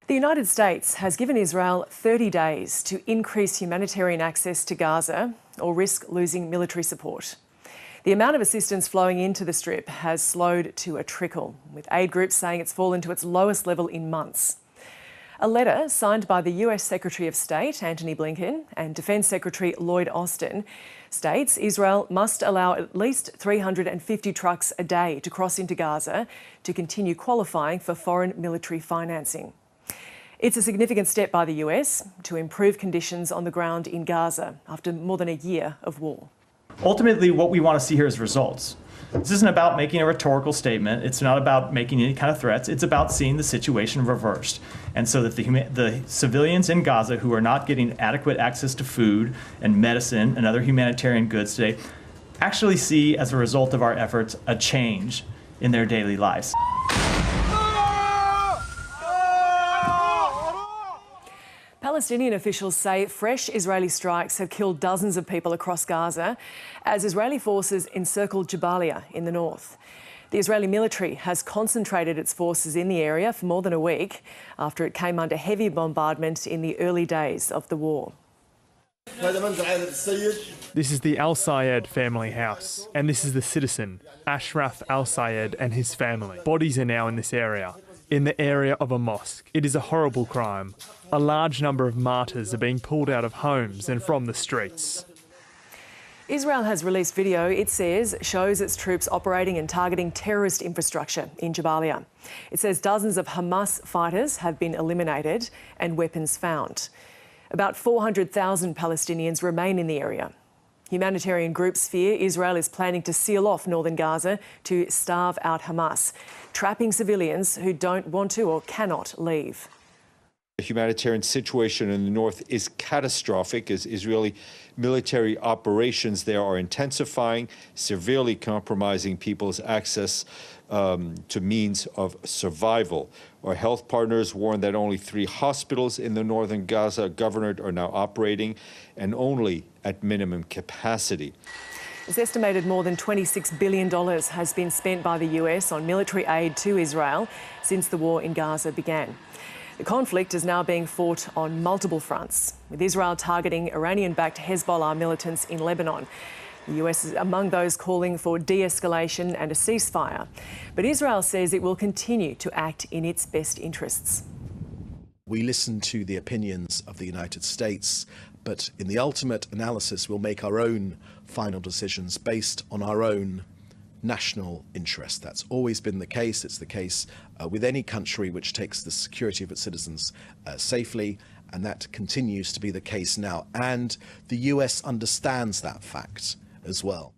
The United States has given Israel 30 days to increase humanitarian access to Gaza or risk losing military support. The amount of assistance flowing into the Strip has slowed to a trickle, with aid groups saying it's fallen to its lowest level in months. A letter signed by the US Secretary of State, Antony Blinken, and Defence Secretary Lloyd Austin states Israel must allow at least 350 trucks a day to cross into Gaza to continue qualifying for foreign military financing. It's a significant step by the US to improve conditions on the ground in Gaza after more than a year of war. Ultimately, what we want to see here is results. This isn't about making a rhetorical statement. It's not about making any kind of threats. It's about seeing the situation reversed. And so that the civilians in Gaza who are not getting adequate access to food and medicine and other humanitarian goods today actually see, as a result of our efforts, a change in their daily lives. Palestinian officials say fresh Israeli strikes have killed dozens of people across Gaza as Israeli forces encircle Jabalia in the north. The Israeli military has concentrated its forces in the area for more than a week after it came under heavy bombardment in the early days of the war. This is the Al-Sayed family house, and this is the citizen, Ashraf Al-Sayed, and his family. Bodies are now in this area, in the area of a mosque. It is a horrible crime. A large number of martyrs are being pulled out of homes and from the streets. Israel has released video, it says, shows its troops operating and targeting terrorist infrastructure in Jabalia. It says dozens of Hamas fighters have been eliminated and weapons found. About 400,000 Palestinians remain in the area. Humanitarian groups fear Israel is planning to seal off northern Gaza to starve out Hamas, trapping civilians who don't want to or cannot leave. The humanitarian situation in the north is catastrophic as Israeli military operations there are intensifying, severely compromising people's access to means of survival. Our health partners warn that only 3 hospitals in the northern Gaza governorate are now operating and only at minimum capacity. It's estimated more than $26 billion has been spent by the US on military aid to Israel since the war in Gaza began. The conflict is now being fought on multiple fronts, with Israel targeting Iranian-backed Hezbollah militants in Lebanon. The US is among those calling for de-escalation and a ceasefire. But Israel says it will continue to act in its best interests. We listen to the opinions of the United States, but in the ultimate analysis, we'll make our own final decisions based on our own national interest. That's always been the case. It's the case with any country which takes the security of its citizens safely, and that continues to be the case now. And the US understands that fact as well.